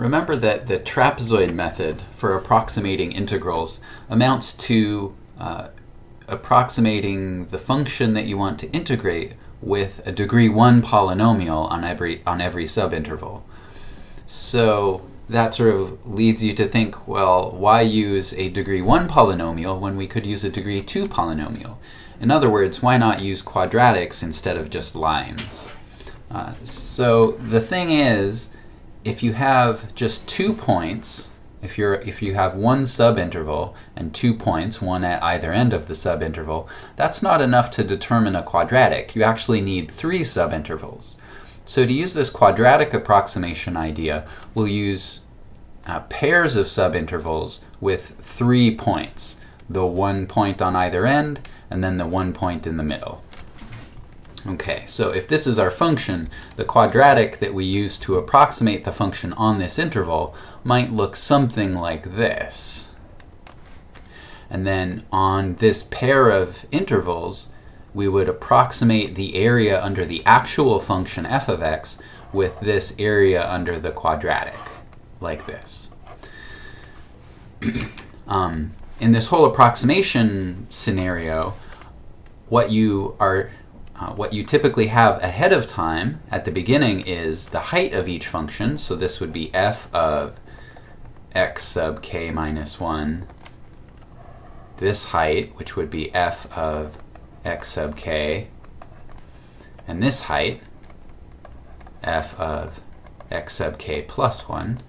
Remember that the trapezoid method for approximating integrals amounts to approximating the function that you want to integrate with a degree 1 polynomial on every subinterval. So that sort of leads you to think, well, why use a degree 1 polynomial when we could use a degree 2 polynomial? In other words, why not use quadratics instead of just lines? So the thing is, if you have just 2 points, if you have one subinterval and 2 points, one at either end of the subinterval, that's not enough to determine a quadratic. You actually need 3 subintervals. So to use this quadratic approximation idea, we'll use pairs of subintervals with 3 points, the 1 point on either end and then the 1 point in the middle. Okay, so if this is our function, the quadratic that we use to approximate the function on this interval might look something like this. And then on this pair of intervals, we would approximate the area under the actual function f of x with this area under the quadratic, like this. In this whole approximation scenario, what you typically have ahead of time at the beginning is the height of each function. So this would be f of x sub k minus 1. This height, which would be f of x sub k. And this height, f of x sub k plus 1.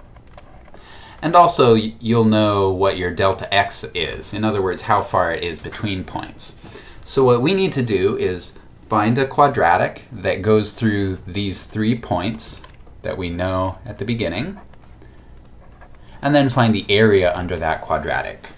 And also, you'll know what your delta x is. In other words, how far it is between points. So what we need to do is find a quadratic that goes through these 3 points that we know at the beginning, and then find the area under that quadratic.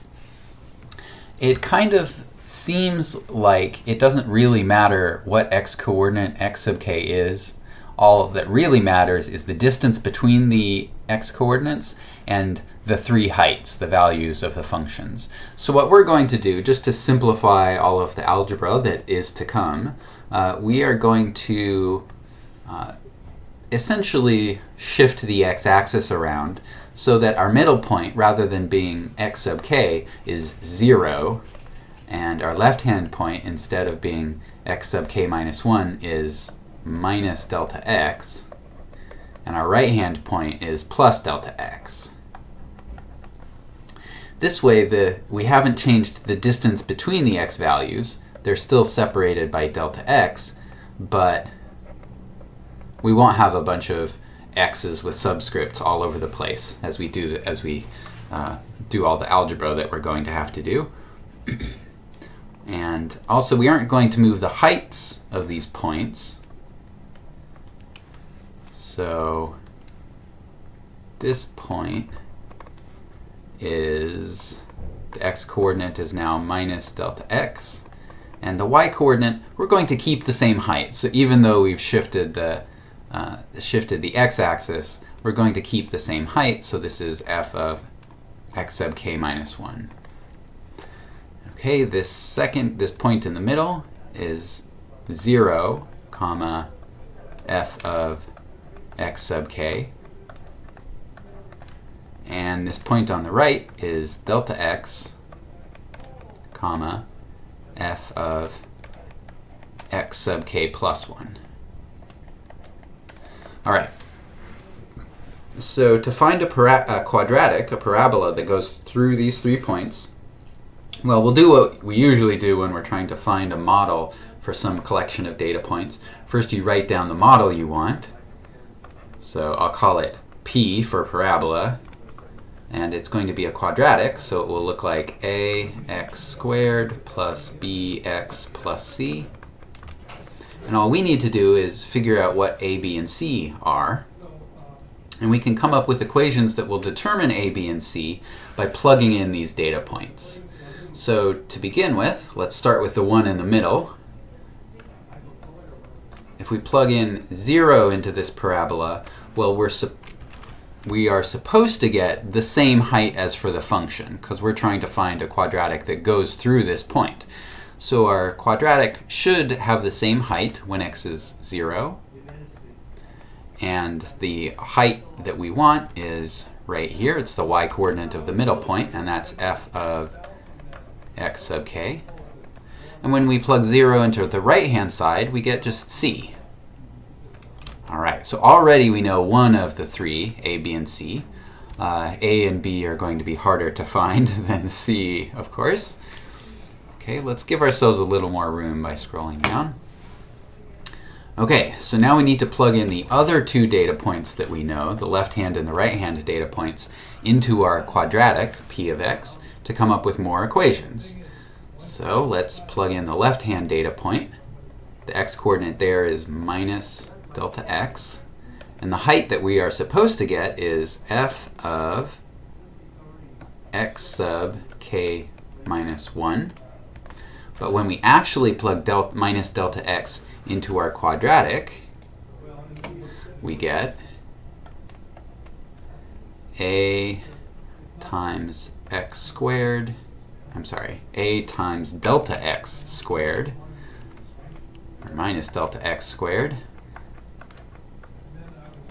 It kind of seems like it doesn't really matter what x-coordinate x sub k is. All that really matters is the distance between the x-coordinates and the 3 heights, the values of the functions. So what we're going to do, just to simplify all of the algebra that is to come, we are going to essentially shift the x-axis around so that our middle point, rather than being x sub k, is 0, and our left-hand point, instead of being x sub k minus 1, is minus delta x, and our right-hand point is plus delta x. This way, we haven't changed the distance between the x values. They're still separated by delta x, but we won't have a bunch of x's with subscripts all over the place as we do all the algebra that we're going to have to do. And also, we aren't going to move the heights of these points. So this point is, the x-coordinate is now minus delta x, and the y-coordinate, we're going to keep the same height. So even though we've shifted the x-axis, we're going to keep the same height. So this is f of x sub k minus 1. Okay, this point in the middle is 0, comma, f of x sub k. And this point on the right is delta x, comma, f of x sub k plus 1. All right. So to find a quadratic, a parabola that goes through these 3 points, well, we'll do what we usually do when we're trying to find a model for some collection of data points. First, you write down the model you want. So I'll call it P for parabola, and it's going to be a quadratic, so it will look like ax squared plus bx plus c. And all we need to do is figure out what a, b, and c are. And we can come up with equations that will determine a, b, and c by plugging in these data points. So to begin with, let's start with the one in the middle. If we plug in 0 into this parabola, well, we are supposed to get the same height as for the function, because we're trying to find a quadratic that goes through this point. So our quadratic should have the same height when x is 0. And the height that we want is right here. It's the y-coordinate of the middle point, and that's f of x sub k. And when we plug 0 into the right-hand side, we get just c. All right, so already we know one of the three, a, b, and c. A and b are going to be harder to find than c, of course. Okay, let's give ourselves a little more room by scrolling down. Okay, so now we need to plug in the other two data points that we know, the left-hand and the right-hand data points, into our quadratic, p of x, to come up with more equations. So let's plug in the left-hand data point. The x-coordinate there is minus delta x. And the height that we are supposed to get is f of x sub k minus 1. But when we actually plug minus delta x into our quadratic, we get a times x squared, a times delta x squared, or minus delta x squared,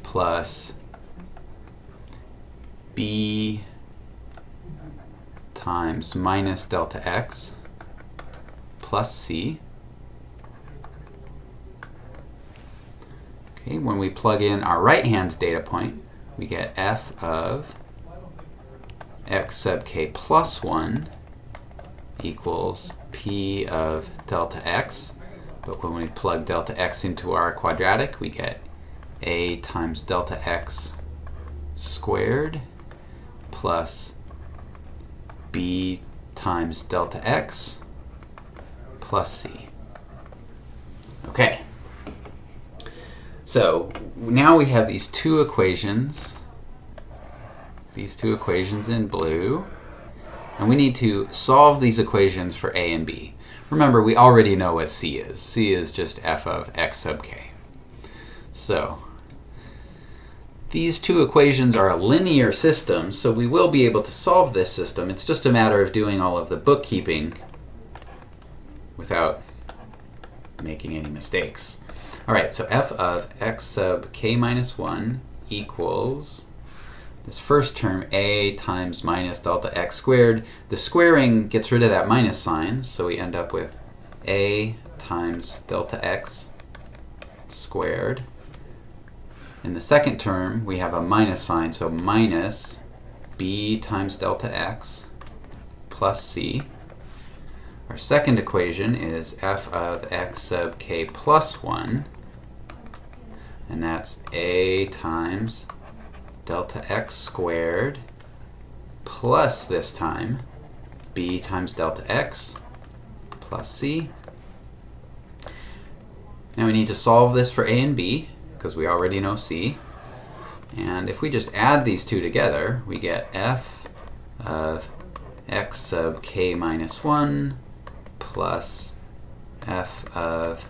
plus b times minus delta x plus c. Okay, when we plug in our right-hand data point, we get f of x sub k plus 1 equals p of delta x. But when we plug delta x into our quadratic, we get a times delta x squared plus b times delta x plus c. Okay. So now we have these two equations in blue, and we need to solve these equations for a and b. Remember, we already know what c is. C is just f of x sub k. So these two equations are a linear system, so we will be able to solve this system. It's just a matter of doing all of the bookkeeping without making any mistakes. All right, so f of x sub k minus 1 equals this first term, a times minus delta x squared. The squaring gets rid of that minus sign, so we end up with a times delta x squared. In the second term, we have a minus sign, so minus b times delta x plus c. Our second equation is f of x sub k plus 1, and that's a times delta x squared plus, this time, b times delta x plus c. Now we need to solve this for a and b, because we already know c. And if we just add these two together, we get f of x sub k minus 1 plus f of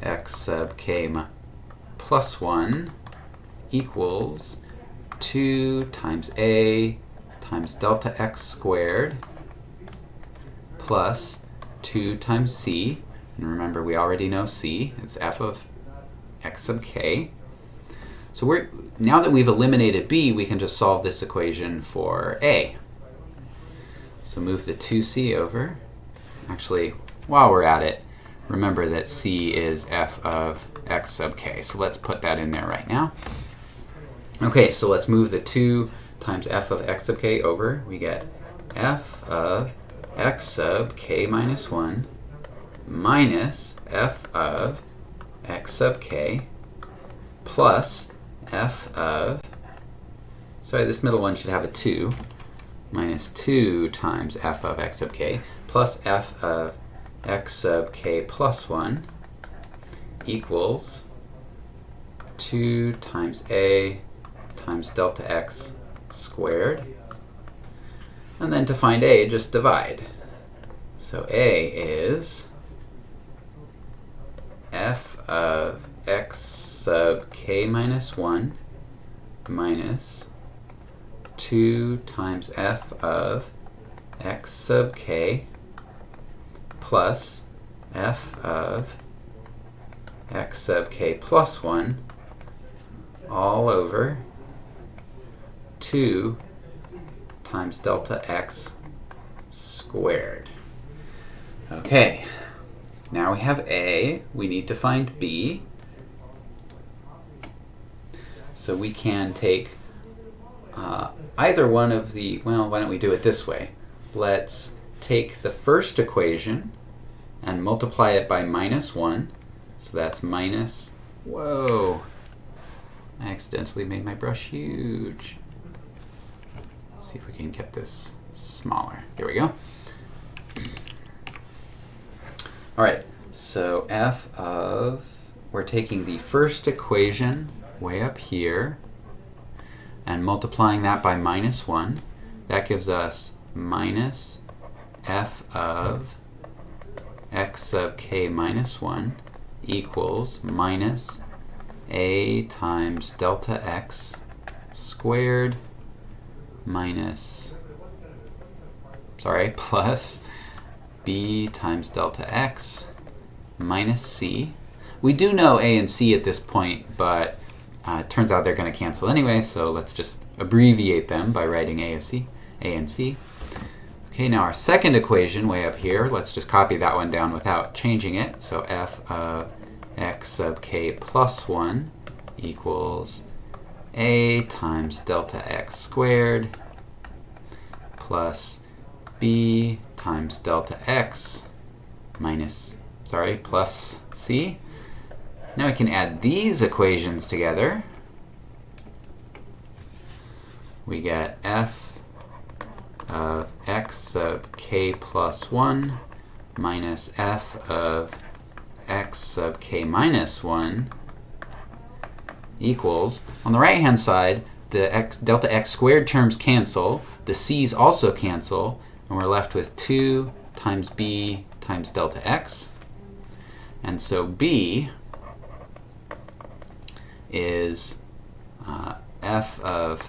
x sub k plus 1 equals 2 times a times delta x squared plus 2 times c. And remember, we already know c. It's f of x sub k. So now that we've eliminated b, we can just solve this equation for a. So move the 2c over. Actually, while we're at it, remember that c is f of x sub k. So let's put that in there right now. Okay, so let's move the 2 times f of x sub k over. We get f of x sub k minus 1 minus f of x sub k plus f of, sorry, this middle one should have a 2, minus 2 times f of x sub k plus f of x sub k plus 1 equals 2 times a times delta x squared. And then to find a, just divide. So a is f of x sub k minus 1 minus 2 times f of x sub k plus f of x sub k plus 1 all over 2 times delta x squared. Okay, now we have A, we need to find B. So we can take either one of the, well, why don't we do it this way? Let's take the first equation and multiply it by -1. So that's minus, whoa, I accidentally made my brush huge. Let's see if we can get this smaller. There we go. All right, so f of, we're taking the first equation way up here and multiplying that by -1. That gives us minus f of x sub k minus 1 equals minus a times delta x squared minus, plus b times delta x minus c. We do know a and c at this point, but it turns out they're going to cancel anyway, so let's just abbreviate them by writing a and c. Okay, now our second equation way up here, let's just copy that one down without changing it. So f of x sub k plus 1 equals a times delta x squared plus b times delta x minus, plus c. Now we can add these equations together. We get f of x sub k plus 1 minus f of x sub k minus 1 equals, on the right hand side, the delta x squared terms cancel, the c's also cancel, and we're left with 2 times b times delta x. And so b is f of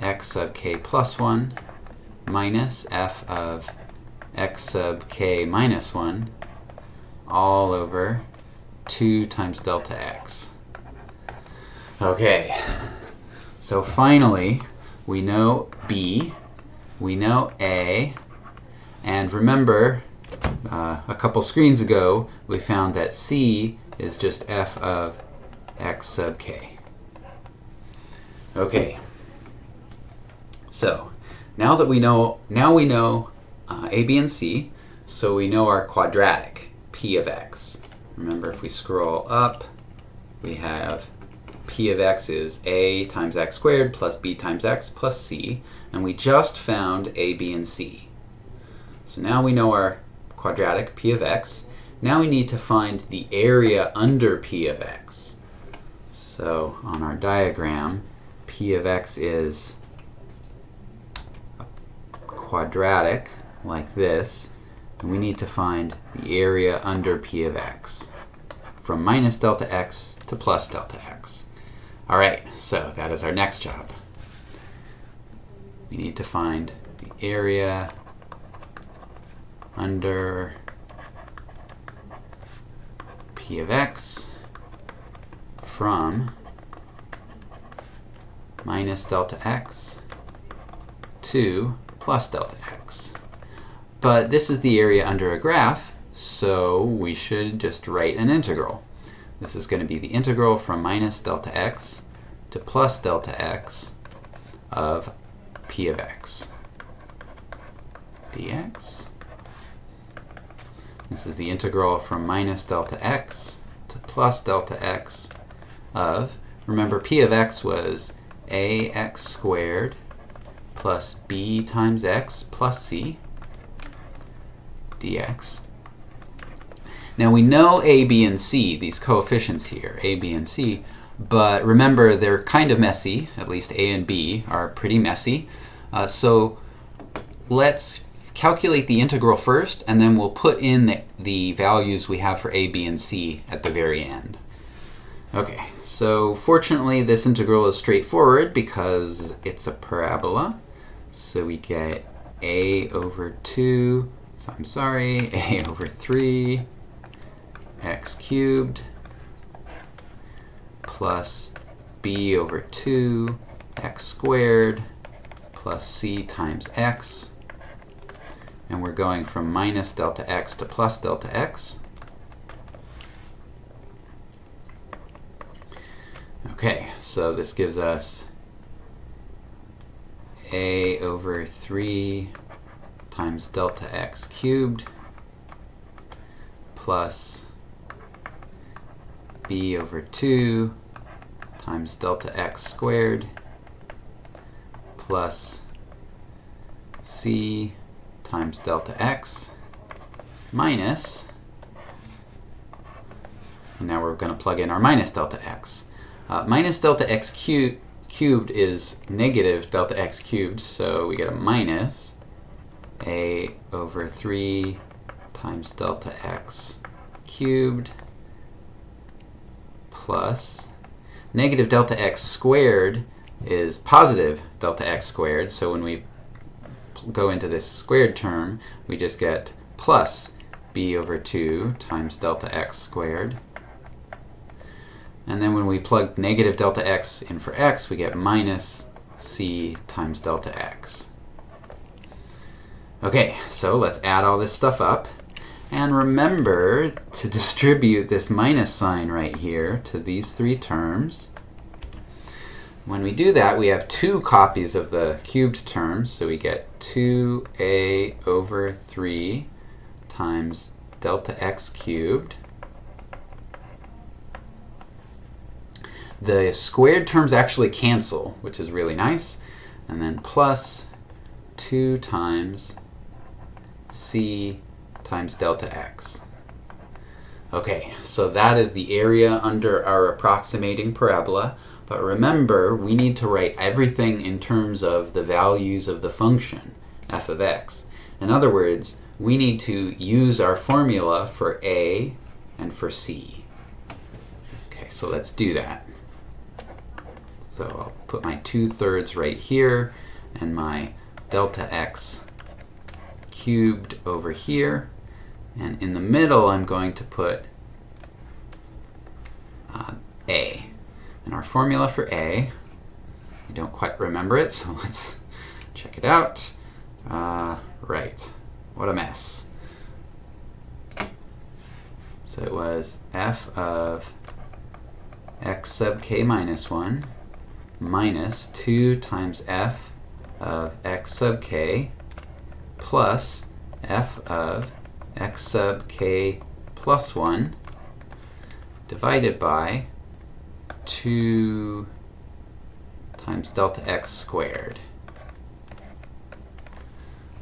x sub k plus 1 minus f of x sub k minus 1 all over 2 times delta x. Okay, so finally we know b, we know a, and remember a couple screens ago we found that c is just f of x sub k. Okay, so now we know a, b, and c, so we know our quadratic p of x. Remember, if we scroll up, we have p of x is a times x squared plus b times x plus c, and we just found a, b, and c. So now we know our quadratic p of x. Now we need to find the area under p of x. So on our diagram, p of x is a quadratic like this, and we need to find the area under p of x from minus delta x to plus delta x. All right, so that is our next job. We need to find the area under p of x from minus delta x to plus delta x. But this is the area under a graph, so we should just write an integral. This is going to be the integral from minus delta x to plus delta x of p of x dx. This is the integral from minus delta x to plus delta x of, remember, p of x was ax squared plus b times x plus c dx. Now we know a, b, and c, these coefficients here, a, b, and c, but remember they're kind of messy, at least a and b are pretty messy. So let's calculate the integral first, and then we'll put in the values we have for a, b, and c at the very end. Okay, so fortunately this integral is straightforward because it's a parabola. So we get a over 2, a over 3 x cubed plus b over 2 x squared plus c times x. And we're going from minus delta x to plus delta x. Okay, so this gives us a over 3 times delta x cubed plus b over 2 times delta x squared plus c times delta x minus, and now we're going to plug in our minus delta x. Minus delta x cubed is negative delta x cubed, so we get a minus a over 3 times delta x cubed plus negative delta x squared is positive delta x squared, so when we go into this squared term, we just get plus b over 2 times delta x squared. And then when we plug negative delta x in for x, we get minus c times delta x. Okay, so let's add all this stuff up. And remember to distribute this minus sign right here to these three terms. When we do that, we have two copies of the cubed terms, so we get 2a over 3 times delta x cubed. The squared terms actually cancel, which is really nice. And then plus 2 times c times delta x. Okay, so that is the area under our approximating parabola. But remember, we need to write everything in terms of the values of the function, f of x. In other words, we need to use our formula for a and for c. Okay, so let's do that. So I'll put my 2/3 right here and my delta x cubed over here. And in the middle, I'm going to put a. And our formula for a, we don't quite remember it, so let's check it out. Right, what a mess. So it was f of x sub k minus 1 minus 2 times f of x sub k plus f of x sub k plus 1 divided by 2 times delta x squared.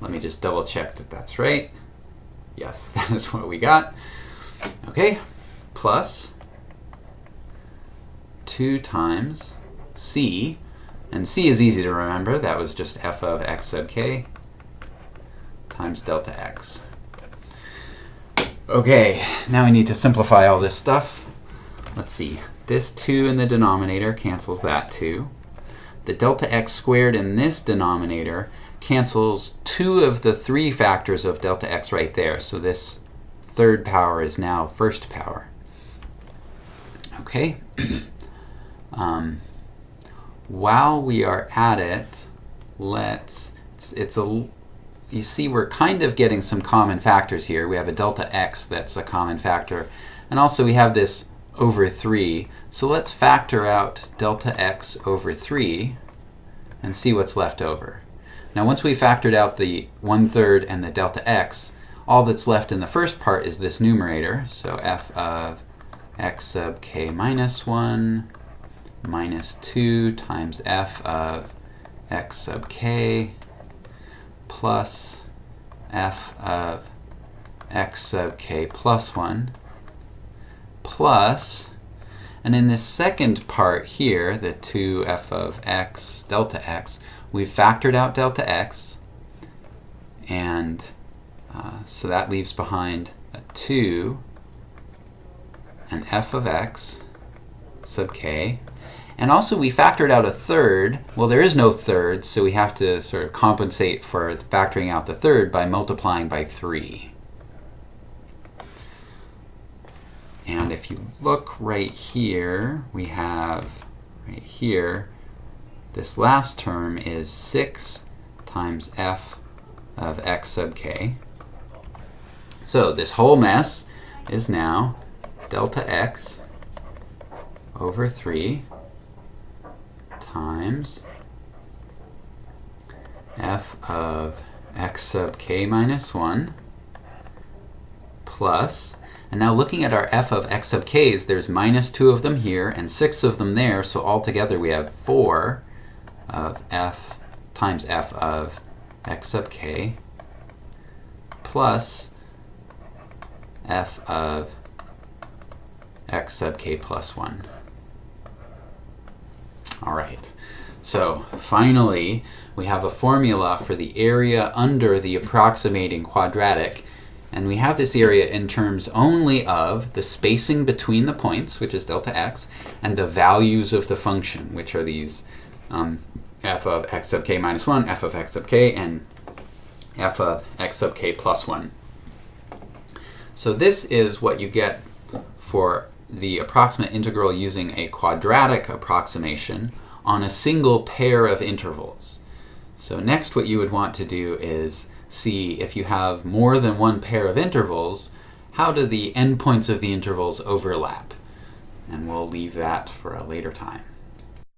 Let me just double check that that's right. Yes, that is what we got. Okay, plus 2 times c, and c is easy to remember. That was just f of x sub k times delta x. Okay, now we need to simplify all this stuff. Let's see. This 2 in the denominator cancels that 2. The delta x squared in this denominator cancels 2 of the 3 factors of delta x right there. So this third power is now first power. Okay. While we are at it, you see we're kind of getting some common factors here. We have a delta x that's a common factor. And also we have this over 3. So let's factor out delta x over 3 and see what's left over. Now once we factored out the 1/3 and the delta x, all that's left in the first part is this numerator. So f of x sub k minus 1 minus 2 times f of x sub k plus f of x sub k plus 1 plus, and in this second part here, the 2f of x delta x, we've factored out delta x, and so that leaves behind a 2 and f of x sub k. And also we factored out a third. Well, there is no third, so we have to sort of compensate for factoring out the third by multiplying by 3. And if you look right here, we have right here, this last term is 6 times f of x sub k. So this whole mess is now delta x over 3 times f of x sub k minus 1 plus, and now looking at our f of x sub k's, there's minus 2 of them here and 6 of them there, so altogether we have 4 of f times f of x sub k plus f of x sub k plus 1. All right, so finally we have a formula for the area under the approximating quadratic, and we have this area in terms only of the spacing between the points, which is delta x, and the values of the function, which are these f of x sub k minus 1, f of x sub k, and f of x sub k plus 1. So this is what you get for the approximate integral using a quadratic approximation on a single pair of intervals. So next what you would want to do is see if you have more than one pair of intervals, how do the endpoints of the intervals overlap? And we'll leave that for a later time.